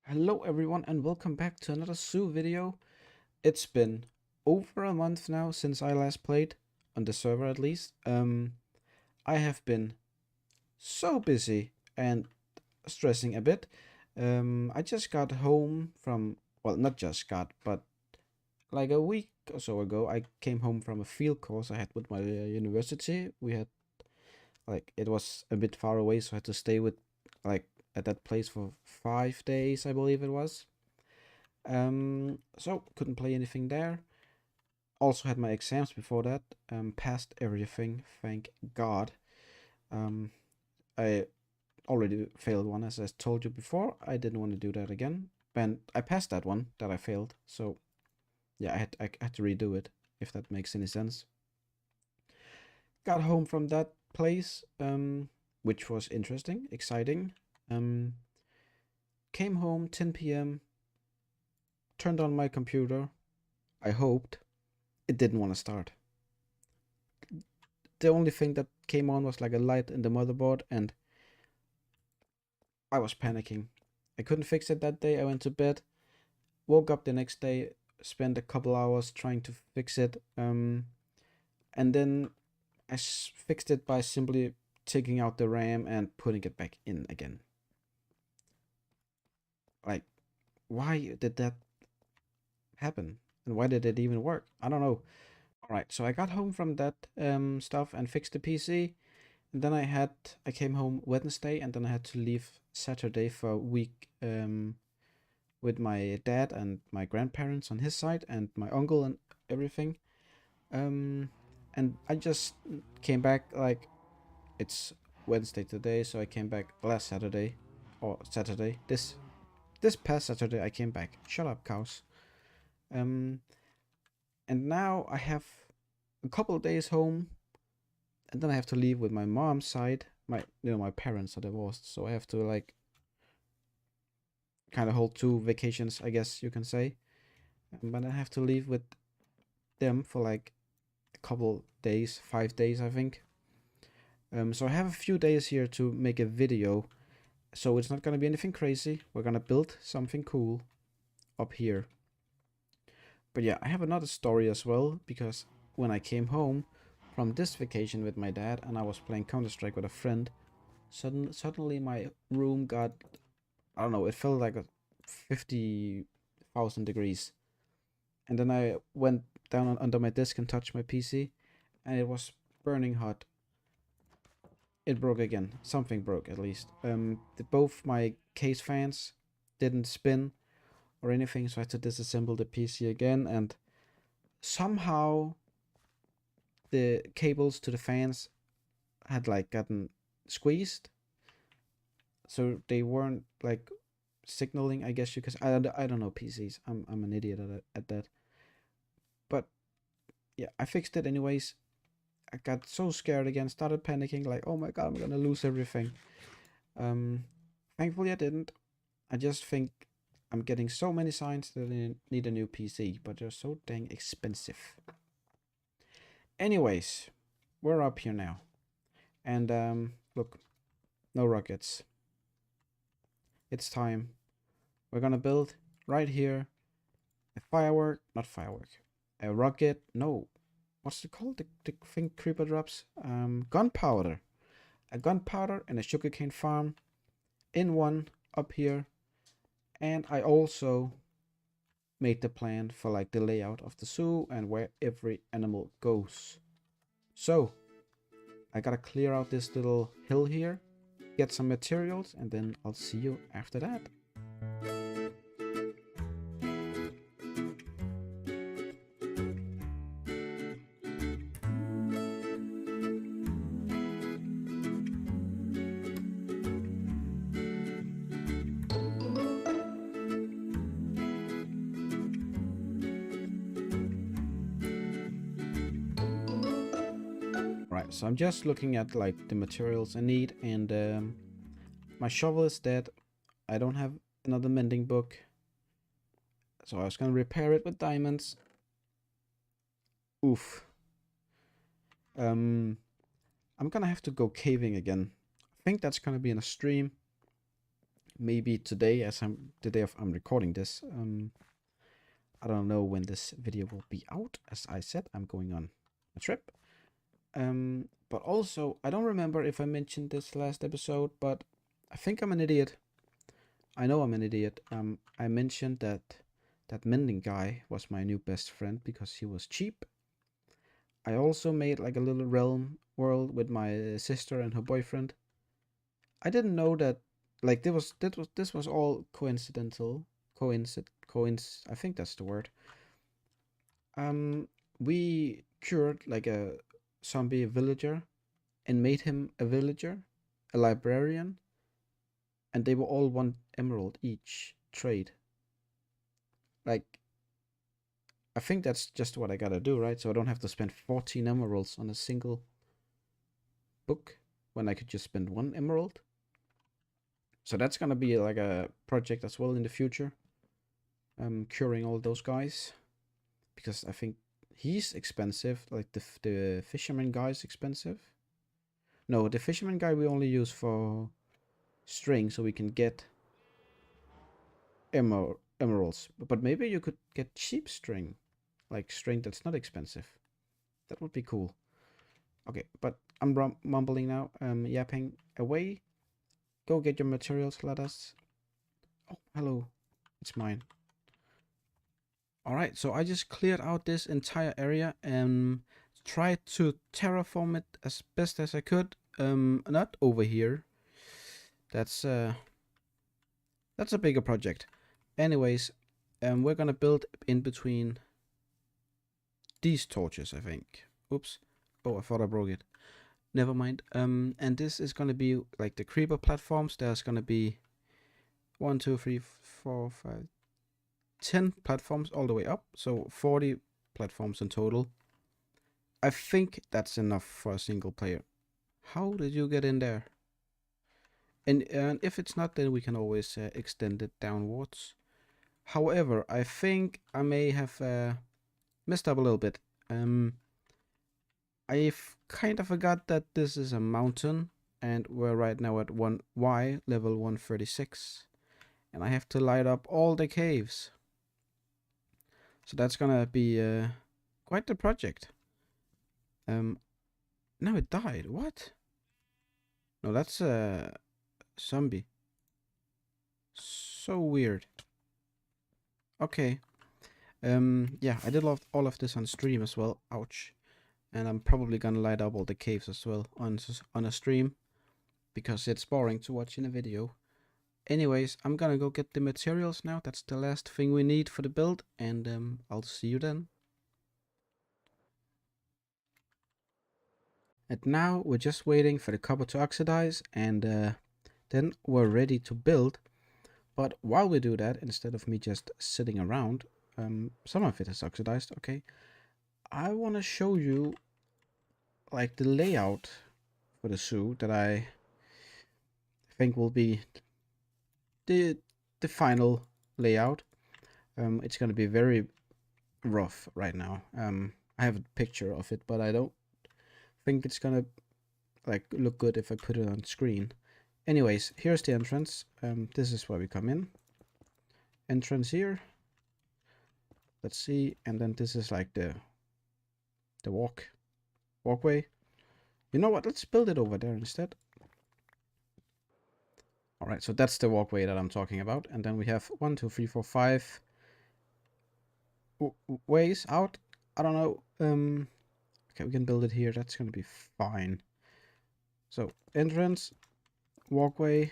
Hello everyone and welcome back to another Zoo video. It's been over a month now since I last played, on the server at least. I have been so busy and stressing a bit. I just got home from, well, not just got, but like a week or so ago, I came home from a field course I had with my university. We had, like, it was a bit far away, so I had to stay with, like, at that place for 5 days, I believe it was. So couldn't play anything there. Also had my exams before that. Passed everything, thank God. Um, I already failed one, as I told you before. I didn't want to do that again. And I passed that one that I failed. So yeah, I had to redo it, if that makes any sense. Got home from that place, which was interesting, exciting. Um, Came home 10 p.m. Turned on my computer. I hoped it didn't want to start. The only thing that came on was like a light in the motherboard, and I was panicking. I couldn't fix it that day. I went to bed, woke up the next day, spent a couple hours trying to fix it, and then I fixed it by simply taking out the RAM and putting it back in again. Like, why did that happen? And why did it even work? I don't know. Alright, so I got home from that stuff and fixed the PC. And then I came home Wednesday, and then I had to leave Saturday for a week with my dad and my grandparents on his side and my uncle and everything. Um, and I just came back, like, it's Wednesday today, so I came back last Saturday or Saturday. This past Saturday I came back. Shut up, cows. Um, and now I have a couple of days home, and then I have to leave with my mom's side. My parents are divorced, so I have to, like, kind of hold two vacations, I guess you can say. But I have to leave with them for like a couple days, 5 days, I think. So I have a few days here to make a video. So it's not gonna be anything crazy. We're gonna build something cool up here. But yeah, I have another story as well, because when I came home from this vacation with my dad and I was playing Counter-Strike with a friend, suddenly my room got, I don't know, it felt like a 50,000 degrees. And then I went down under my desk and touched my PC, and it was burning hot. It broke again. Something broke, at least. Both my case fans didn't spin or anything, so I had to disassemble the PC again, and somehow the cables to the fans had, like, gotten squeezed, so they weren't, like, signaling, I guess you could. I don't know PCs. I'm an idiot at that. But yeah, I fixed it anyways. I got so scared again, started panicking, like, oh my god, I'm gonna lose everything. Um, Thankfully I didn't. I just think I'm getting so many signs that I need a new PC, but they're so dang expensive. Anyways, we're up here now. And look, no rockets. It's time. We're gonna build right here a firework, not firework, a rocket. No, what's it called? The thing creeper drops. Gunpowder. A gunpowder and a sugarcane farm in one up here. And I also made the plan for, like, the layout of the zoo and where every animal goes. So I gotta clear out this little hill here, get some materials, and then I'll see you after that. Right, so I'm just looking at, like, the materials I need, and my shovel is dead. I don't have another mending book, so I was gonna repair it with diamonds. Oof. Um, I'm gonna have to go caving again. I think that's gonna be in a stream. maybe today, as the day of I'm recording this. I don't know when this video will be out. As I said, I'm going on a trip. But also, I don't remember if I mentioned this last episode, but I think I'm an idiot. I know I'm an idiot. I mentioned that mending guy was my new best friend because he was cheap. I also made like a little realm world with my sister and her boyfriend. I didn't know that, like, this was all coincidental. I think that's the word. We cured like a zombie villager and made him a villager, a librarian, and they were all 1 emerald each trade. Like, I think that's just what I gotta do, right? So I don't have to spend 14 emeralds on a single book when I could just spend 1 emerald. So that's gonna be like a project as well in the future. Curing all those guys, because I think he's expensive. Like the fisherman guy is expensive. No, the fisherman guy we only use for string, so we can get emeralds. But maybe you could get cheap string, like string that's not expensive. That would be cool. Okay, but I'm mumbling now. Yapping away. Go get your materials, Ladas. Oh, hello. It's mine. Alright, so I just cleared out this entire area and tried to terraform it as best as I could. Not over here. That's a bigger project. Anyways, we're gonna build in between these torches, I think. Oops. Oh, I thought I broke it. Never mind. And this is gonna be like the creeper platforms. There's gonna be 1, 2, 3, 4, 5, 10 platforms all the way up. So 40 platforms in total. I think that's enough for a single player. How did you get in there? And if it's not, then we can always extend it downwards. However, I think I may have messed up a little bit. I've kind of forgot that this is a mountain, and we're right now at 1Y, level 136. And I have to light up all the caves. So that's gonna be quite the project. No, it died. What? No, that's a zombie. So weird. Okay. Yeah, I did all of this on stream as well. Ouch. And I'm probably gonna light up all the caves as well on a stream, because it's boring to watch in a video. Anyways, I'm gonna go get the materials now. That's the last thing we need for the build, and I'll see you then. And now we're just waiting for the copper to oxidize, and then we're ready to build. But while we do that, instead of me just sitting around, some of it is oxidized, okay, I want to show you like the layout for the zoo that I think will be the final layout. It's going to be very rough right now. I have a picture of it, but I don't think it's gonna like look good if I put it on screen. Anyways, here's the entrance. This is where we come in. Entrance here. Let's see, and then this is like the walkway. You know what? Let's build it over there instead. All right, so that's the walkway that I'm talking about, and then we have 1, 2, 3, 4, 5 ways out. I don't know. Okay, we can build it here. That's gonna be fine. So entrance, walkway,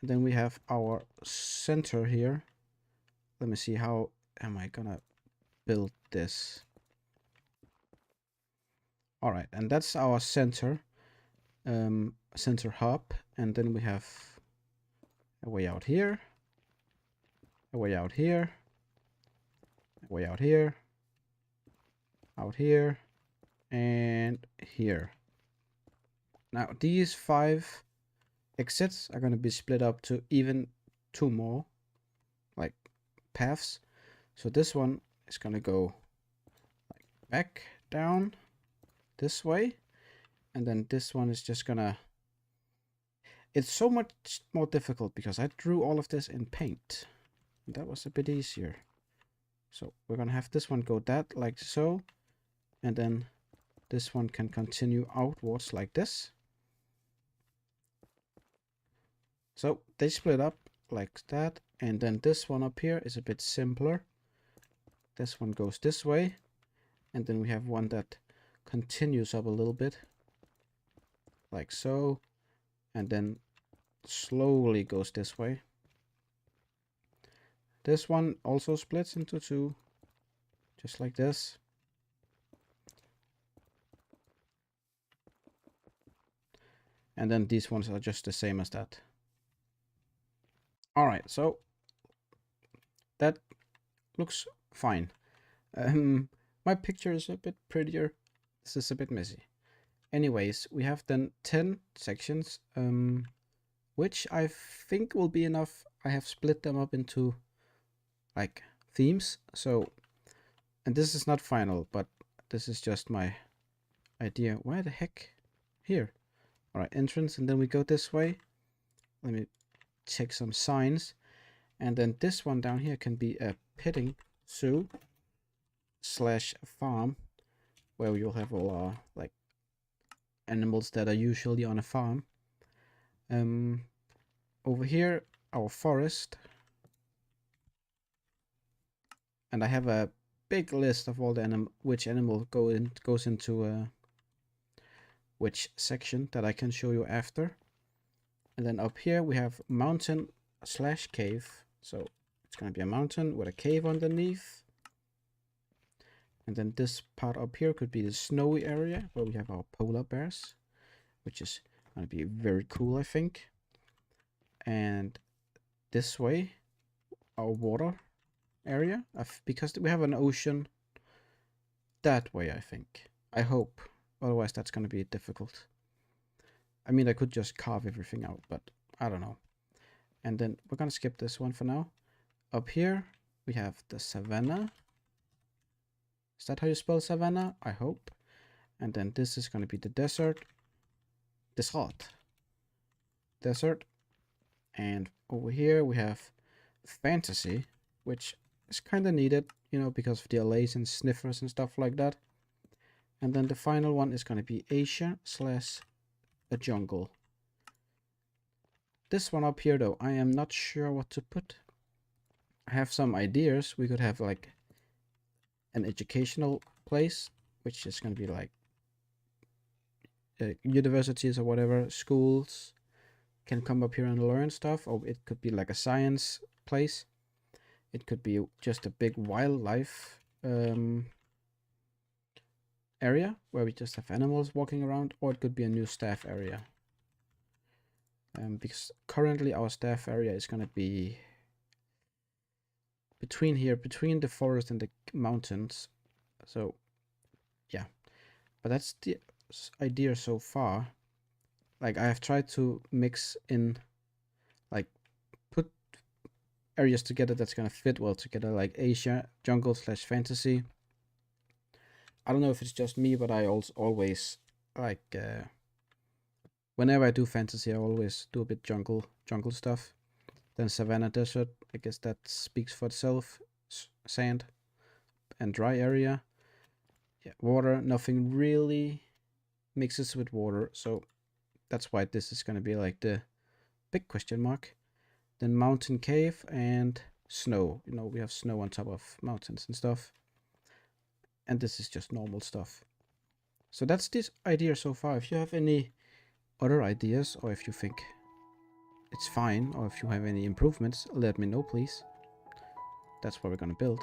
and then we have our center here. Let me see, how am I gonna build this? All right, and that's our center, center hub, and then we have a way out here, a way out here, a way out here, out here, and here. Now these 5 exits are going to be split up to even 2 more like paths. So this one is going to go like back down this way, and then this one is just gonna, it's so much more difficult because I drew all of this in paint. That was a bit easier. So we're gonna have this one go that like so, and then this one can continue outwards like this. So they split up like that, and then this one up here is a bit simpler. This one goes this way, and then we have one that continues up a little bit like so, and then slowly goes this way. This one also splits into two, just like this. And then these ones are just the same as that. All right, so that looks fine. My picture is a bit prettier. This is a bit messy. Anyways, we have then 10 sections, which I think will be enough. I have split them up into like themes. So, and this is not final, but this is just my idea. Where the heck? Here. All right, entrance, and then we go this way. Let me check some signs. And then this one down here can be a petting zoo / farm, where you'll have all our like animals that are usually on a farm. Over here, our forest. And I have a big list of all the which animal goes into which section that I can show you after. And then up here we have mountain / cave. So it's going to be a mountain with a cave underneath. And then this part up here could be the snowy area where we have our polar bears, which is going to be very cool, I think. And this way, our water area, because we have an ocean that way, I think. I hope. Otherwise, that's going to be difficult. I mean, I could just carve everything out, but I don't know. And then we're going to skip this one for now. Up here, we have the savanna. Is that how you spell savanna? I hope. And then this is going to be the desert. Desert. And over here, we have fantasy, which is kind of needed, you know, because of the allays and sniffers and stuff like that. And then the final one is going to be Asia / a jungle. This one up here, though, I am not sure what to put. I have some ideas. We could have like an educational place, which is going to be like universities or whatever, schools can come up here and learn stuff. Or it could be like a science place. It could be just a big wildlife area where we just have animals walking around, or it could be a new staff area. Because currently our staff area is going to be between the forest and the mountains. So yeah, but that's the idea so far. Like I have tried to mix in, like put areas together that's going to fit well together, like Asia, jungle / fantasy. I don't know if it's just me, but I also always like whenever I do fantasy, I always do a bit jungle stuff. Then savanna, desert, I guess that speaks for itself. Sand and dry area. Yeah, water, nothing really mixes with water, so that's why this is going to be like the big question mark. Then mountain, cave, and snow. You know, we have snow on top of mountains and stuff. And this is just normal stuff. So that's this idea so far. If you have any other ideas, or if you think it's fine, or if you have any improvements, let me know, please. That's what we're gonna build.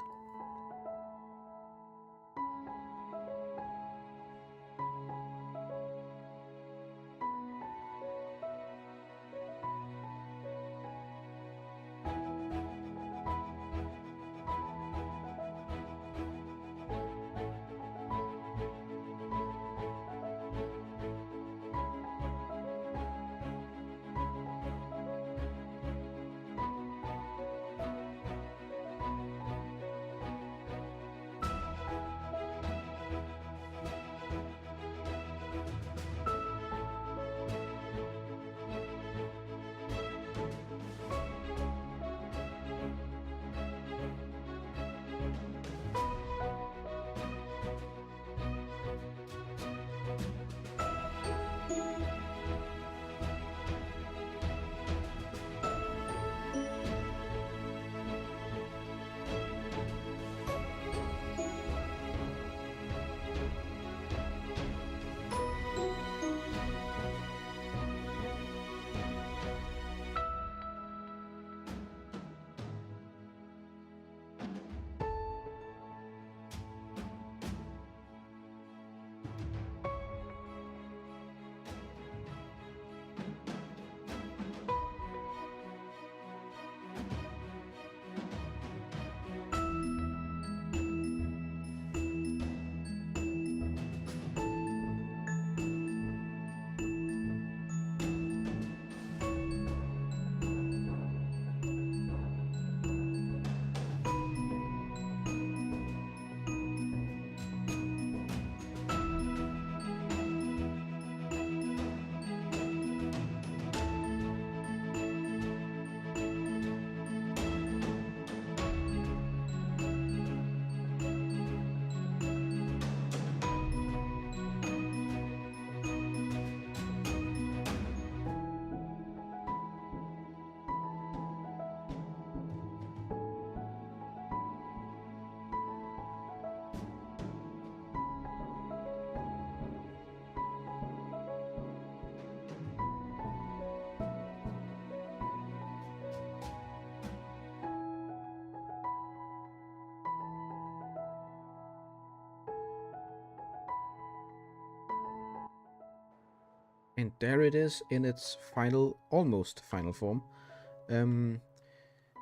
And there it is in its final, almost final form.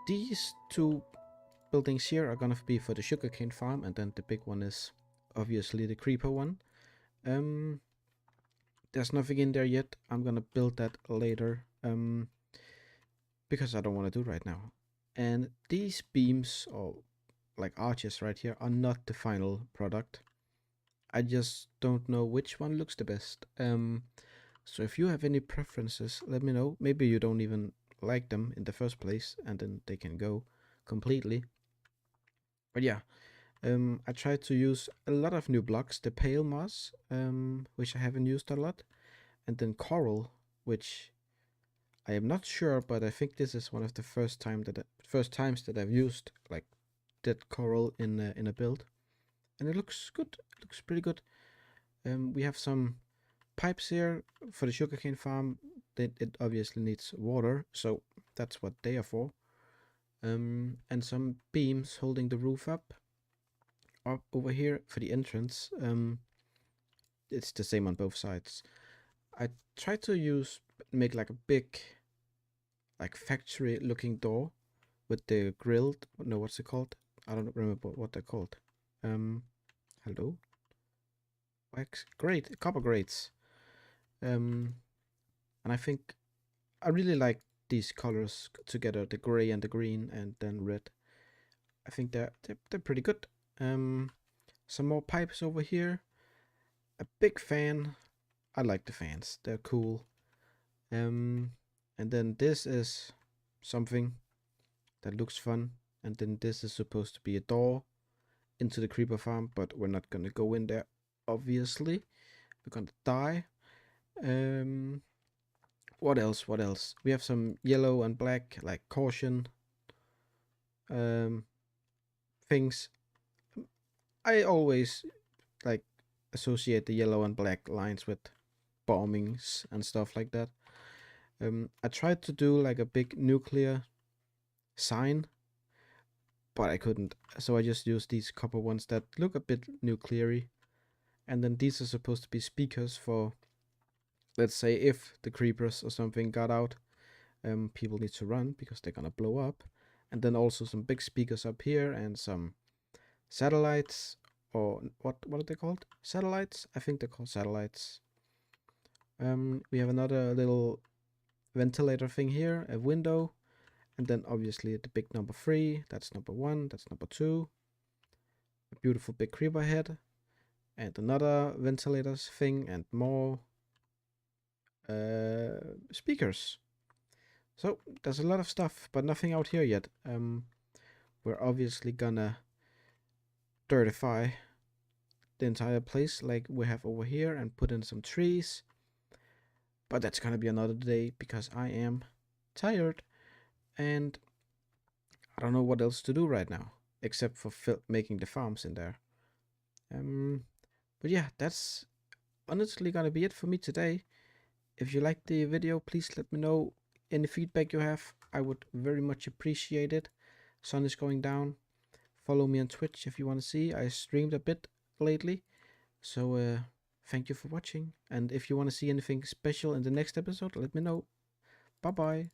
These two buildings here are gonna be for the sugarcane farm, and then the big one is obviously the creeper one. There's nothing in there yet. I'm gonna build that later, because I don't want to do right now. And these beams, or like arches right here, are not the final product. I just don't know which one looks the best. So if you have any preferences, let me know. Maybe you don't even like them in the first place, and then they can go completely. But yeah, I tried to use a lot of new blocks. The pale moss, which I haven't used a lot, and then coral, which I am not sure, but I think this is one of the first times that I've used like that coral in a build, and it looks good. It looks pretty good. We have some pipes here for the sugarcane farm. It obviously needs water, so that's what they are for. And some beams holding the roof up over here for the entrance. It's the same on both sides. I tried to make like a big, like factory looking door with the grilled, no, what's it called? I don't remember what they're called. Hello? Wax? Great, copper grates. And I think I really like these colors together, the gray and the green and then red. I think they're pretty good. Some more pipes over here. A big fan. I like the fans. They're cool. And then this is something that looks fun. And then this is supposed to be a door into the creeper farm, but we're not gonna go in there, obviously. We're gonna die. What else? What else? We have some yellow and black, like caution things. I always like associate the yellow and black lines with bombings and stuff like that. I tried to do like a big nuclear sign, but I couldn't. So I just used these copper ones that look a bit nuclear-y. And then these are supposed to be speakers for, let's say, if the creepers or something got out, people need to run because they're gonna blow up. And then also some big speakers up here and some satellites, or what are they called? Satellites? I think they're called satellites. We have another little ventilator thing here, a window, and then obviously the big number 3. That's number 1. That's number 2. A beautiful big creeper head, and another ventilators thing, and more speakers. So there's a lot of stuff, but nothing out here yet. We're obviously gonna dirtify the entire place like we have over here and put in some trees. But that's gonna be another day because I am tired and I don't know what else to do right now except for making the farms in there. But yeah, that's honestly gonna be it for me today. If you liked the video, please let me know any feedback you have. I would very much appreciate it. Sun is going down. Follow me on Twitch if you want to see. I streamed a bit lately. So thank you for watching. And if you want to see anything special in the next episode, let me know. Bye bye.